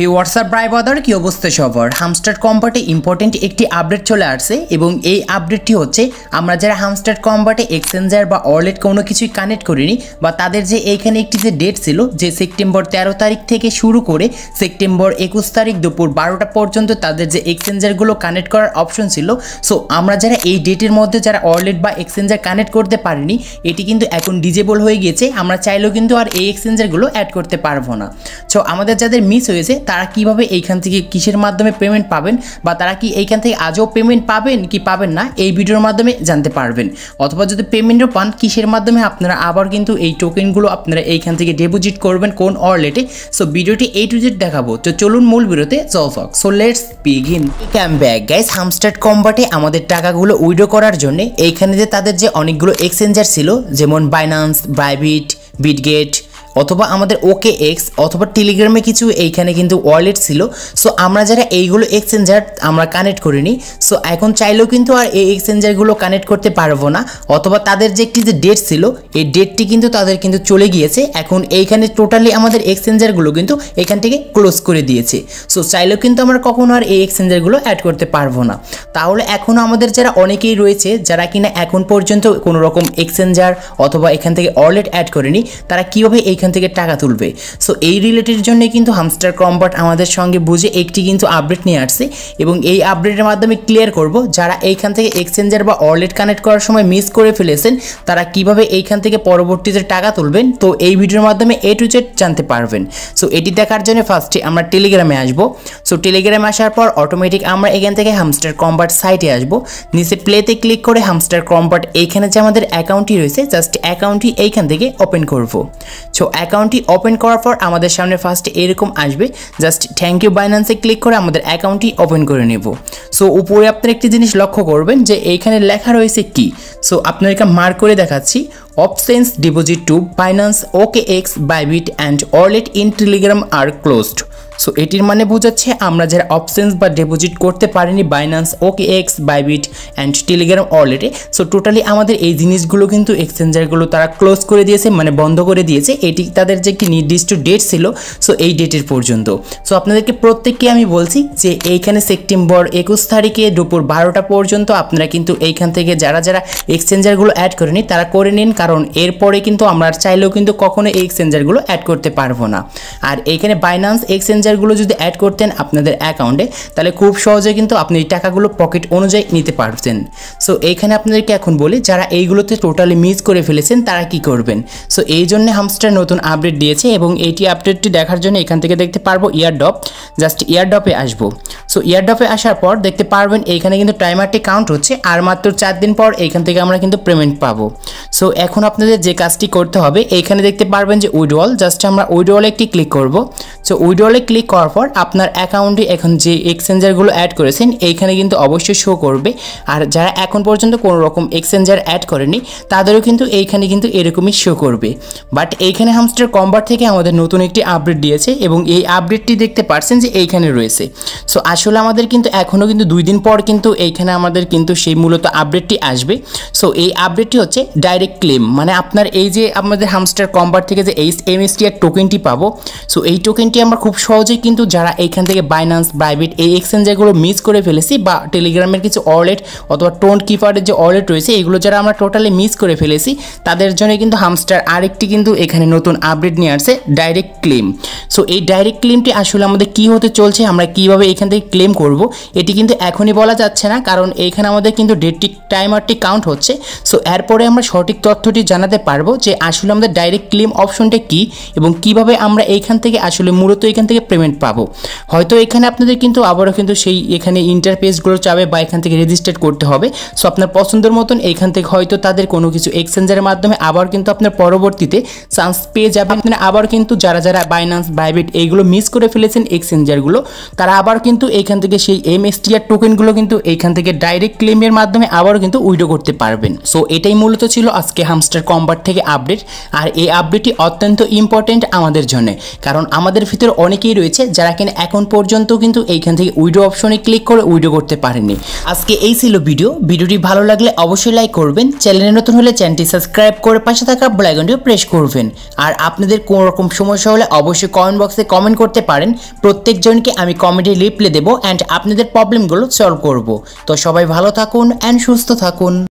এই হোয়াটসঅ্যাপ ব্রাইবাদার কি অবস্থা সবার হামস্টার কম্বাটে ইম্পর্টেন্ট একটি আপডেট চলে আসছে এবং এই আপডেটটি হচ্ছে আমরা যারা হামস্টার কম্বাটে এক্সচেঞ্জার বা ওয়ালেট কোনো কিছুই কানেক্ট করিনি বা তাদের যে এইখানে একটি যে ডেট ছিল যে সেপ্টেম্বর 13 তারিখ থেকে শুরু করে সেপ্টেম্বর 21 তারিখ দুপুর 12টা পর্যন্ত তাদের যে এক্সচেঞ্জারগুলো কানেক্ট করার অপশন ছিল। সো আমরা যারা এই ডেটের মধ্যে যারা ওয়ালেট বা এক্সচেঞ্জার কানেক্ট করতে পারিনি এটি কিন্তু এখন ডিজেবল হয়ে গিয়েছে, আমরা চাইলেও কিন্তু আর এই এক্সচেঞ্জারগুলো অ্যাড করতে পারবো না। সো আমাদের যাদের মিস হয়েছে তারা কিভাবে এইখান থেকে কিসের মাধ্যমে পেমেন্ট পাবেন বা তারা কি এইখান থেকে আজও পেমেন্ট পাবেন কি পাবেন না এই ভিডিওর মাধ্যমে জানতে পারবেন, অথবা যদি পেমেন্টও পান কিসের মাধ্যমে আপনারা আবার কিন্তু এই টোকেনগুলো আপনারা এইখান থেকে ডিপোজিট করবেন কোন ওয়ালেটে। সো ভিডিওটি A to Z দেখাবো, তো চলুন মূল ভিডিওতে যাওয়া যাক। So let's begin. Come back guys, Hamster কম্বাটে আমাদের টাকাগুলো উইথড্র করার জন্য এইখানে যে তাদের যে অনেকগুলো এক্সচেঞ্জার ছিল যেমন বাইন্যান্স, বাইবিট, বিটগেট অথবা আমাদের OKX অথবা টেলিগ্রামে কিছু এইখানে কিন্তু ওয়ালেট ছিল। সো আমরা যারা এইগুলো এক্সচেঞ্জার আমরা কানেক্ট করিনি, সো এখন চাইলেও কিন্তু আর এই এক্সচেঞ্জারগুলো কানেক্ট করতে পারবো না, অথবা তাদের যে একটি যে ডেট ছিল এই ডেটটি কিন্তু তাদের কিন্তু চলে গিয়েছে। এখন এইখানে টোটালি আমাদের এক্সচেঞ্জারগুলো কিন্তু এখান থেকে ক্লোজ করে দিয়েছে। সো চাইলেও কিন্তু আমরা কখনো আর এই এক্সচেঞ্জারগুলো অ্যাড করতে পারবো না। তাহলে এখনও আমাদের যারা অনেকেই রয়েছে যারা কিনা এখন পর্যন্ত কোনো রকম এক্সচেঞ্জার অথবা এখান থেকে ওয়ালেট অ্যাড করেনি তারা কীভাবে এইখান থেকে টাকা তুলবে। সো এই রিলেটেড জন্য কিন্তু হামস্টার কম্বাট আমাদের সঙ্গে বুঝে একটি কিন্তু আপডেট নিয়ে আসছে এবং এই আপডেটের মাধ্যমে ক্লিয়ার করব যারা এইখান থেকে এক্সচেঞ্জার বা ওয়ালেট কানেক্ট করার সময় মিস করে ফেলেছেন তারা কিভাবে এইখান থেকে পরবর্তীতে টাকা তুলবেন। তো এই ভিডিওর মাধ্যমে A to Z জানতে পারবেন। সো এটি দেখার জন্য ফার্স্টে আমরা টেলিগ্রামে আসব। সো টেলিগ্রামে আসার পর অটোমেটিক আমরা এখান থেকে হামস্টার কম্বাট সাইটে আসব, নিচে প্লেতে ক্লিক করে হামস্টার কম্বাট এইখানে যে আমাদের অ্যাকাউন্টটি রয়েছে জাস্ট অ্যাকাউন্টটি এইখান থেকে ওপেন করব। সো অ্যাকাউন্টটি ওপেন করার পর আমাদের সামনে ফার্স্টে এরকম আসবে, জাস্ট থ্যাংক ইউ বাইন্যান্সে ক্লিক করে আমাদের অ্যাকাউন্টটি ওপেন করে নেব। সো উপরে আপনারা একটি জিনিস লক্ষ্য করবেন যে এইখানে লেখা রয়েছে কি, সো আপনাদেরকে মার্ক করে দেখাচ্ছি options deposit to Binance, OKX, Bybit and wallet in Telegram আর ক্লোজড। সো এটির মানে বোঝাচ্ছে আমরা যারা অপশনস বা ডিপোজিট করতে পারিনি Binance, OKX, Bybit and Telegram ওয়ালেটে, সো টোটালি আমাদের এই জিনিসগুলো কিন্তু এক্সচেঞ্জারগুলো তারা ক্লোজ করে দিয়েছে মানে বন্ধ করে দিয়েছে। এটি তাদের যে একটি নির্দিষ্ট ডেট ছিল সো এই ডেটের পর্যন্ত। সো আপনাদেরকে প্রত্যেককে আমি বলছি যে এইখানে সেপ্টেম্বর 21 তারিখে দুপুর 12টা পর্যন্ত আপনারা কিন্তু এইখান থেকে যারা যারা এক্সচেঞ্জারগুলো অ্যাড করেনি তারা করে নিন, কারণ এরপরে কিন্তু আমরা চাইলেও কিন্তু কখনো এই এক্সচেঞ্জারগুলো অ্যাড করতে পারবো না। আর এইখানে বাইন্যান্স এক্সচেঞ্জারগুলো যদি অ্যাড করতেন আপনাদের অ্যাকাউন্টে তাহলে খুব সহজে কিন্তু আপনি এই টাকাগুলো পকেট অনুযায়ী নিতে পারতেন। সো এইখানে আপনাদেরকে এখন বলি যারা এইগুলোতে টোটালি মিস করে ফেলেছেন তারা কি করবেন। সো এই জন্য হামস্টার নতুন আপডেট দিয়েছে এবং এইটি আপডেটটি দেখার জন্য এখান থেকে দেখতে পারবো ইয়ারড্রপ, জাস্ট ইয়ারড্রপে আসবো। সো ইয়ারড্রপে আসার পর দেখতে পারবেন এইখানে কিন্তু টাইমারটি কাউন্ট হচ্ছে আর মাত্র 4 দিন পর এইখান থেকে আমরা কিন্তু পেমেন্ট পাবো। সো এখন আপনাদের যে কাজটি করতে হবে এইখানে দেখতে পারবেন যে উইথড্রল, জাস্ট আমরা উইথড্রলে একটি ক্লিক করব। সো উইথড্রলে ক্লিক করার পর আপনার অ্যাকাউন্টে এখন যে এক্সচেঞ্জারগুলো অ্যাড করেছেন এইখানে কিন্তু অবশ্যই শো করবে, আর যারা এখন পর্যন্ত কোনো রকম এক্সচেঞ্জার অ্যাড করেনি তাদেরও কিন্তু এইখানে কিন্তু এরকমই শো করবে। বাট এইখানে হামস্টার কম্বাট থেকে আমাদের নতুন একটি আপডেট দিয়েছে এবং এই আপডেটটি দেখতে পাচ্ছেন যে এইখানে রয়েছে। সো আসলে আমাদের কিন্তু এখনও কিন্তু 2 দিন পর কিন্তু এইখানে আমাদের কিন্তু সেই মূলত আপডেটটি আসবে। সো এই আপডেটটি হচ্ছে ডাইরেক্ট ক্লেম, মানে আপনার এই যে আমাদের হামস্টার কম্বাট থেকে যে MSTR টোকেনটি পাবো, সো এই টোকেনটি আমরা খুব সহজেই কিন্তু যারা এইখান থেকে বাইন্যান্স, বাইবিট এই এক্সচেঞ্জারগুলো মিস করে ফেলেছি বা টেলিগ্রামের কিছু ওয়ালেট অথবা টোন কিপারের যে ওয়ালেট রয়েছে এগুলো যারা আমরা টোটালি মিস করে ফেলেছি তাদের জন্য কিন্তু হামস্টার আরেকটি কিন্তু এখানে নতুন আপডেট নিয়ে আসছে ডাইরেক্ট ক্লেম। সো এই ডাইরেক্ট ক্লেমটি আসলে আমাদের কী হতে চলছে, আমরা কীভাবে এখান থেকে ক্লেম করব এটি কিন্তু এখনই বলা যাচ্ছে না, কারণ এইখানে আমাদের কিন্তু ডেটটি টাইমারটি কাউন্ট হচ্ছে। সো এরপরে আমরা সঠিক তথ্যটি জানাতে পারবো যে আসলে আমাদের ডাইরেক্ট ক্লেম অপশনটা কী এবং কিভাবে আমরা এইখান থেকে আসলে মূলত এখান থেকে পেমেন্ট পাবো। হয়তো এখানে আপনাদের কিন্তু আবারও কিন্তু সেই এখানে ইন্টারফেসগুলো চাবে বা এখান থেকে রেজিস্টার করতে হবে। সো আপনার পছন্দের মতন এইখান থেকে হয়তো তাদের কোনো কিছু এক্সচেঞ্জারের মাধ্যমে আবার কিন্তু আপনার পরবর্তীতে চান্স পেয়ে যাবে। আপনারা আবার কিন্তু যারা যারা বাইন্যান্স, বাইবিট এইগুলো মিস করে ফেলেছেন এক্সচেঞ্জারগুলো তারা আবার কিন্তু এইখান থেকে সেই MSTR টোকেনগুলো কিন্তু এইখান থেকে ডাইরেক্ট ক্লেমের মাধ্যমে আবারও কিন্তু উইথড্র করতে পারবেন। সো এটাই মূলত ছিল আজকে হামস্টার কম্বাট থেকে আপডেট। আর এই আপডেটটি অত্যন্ত ইম্পর্টেন্ট আমাদের জন্য, কারণ আমাদের ভিতরে অনেকেই রয়েছে যারা কিনা এখন পর্যন্ত কিন্তু এইখান থেকে উইথড্র অপশনে ক্লিক করে উইথড্র করতে পারেনি। আজকে এই ছিল ভিডিওটি ভালো লাগলে অবশ্যই লাইক করবেন, চ্যানেলে নতুন হলে চ্যানেলটি সাবস্ক্রাইব করে পাশে থাকা বেল আইকনটি প্রেস করবেন। আর আপনাদের কোনো রকম সমস্যা হলে অবশ্যই কমেন্ট বক্সে কমেন্ট করতে পারেন, প্রত্যেকজনকে আমি কমেন্টে রিপ্লাই দেবো অ্যান্ড আপনাদের প্রবলেমগুলো সলভ করব। তো সবাই ভালো থাকুন অ্যান্ড সুস্থ থাকুন।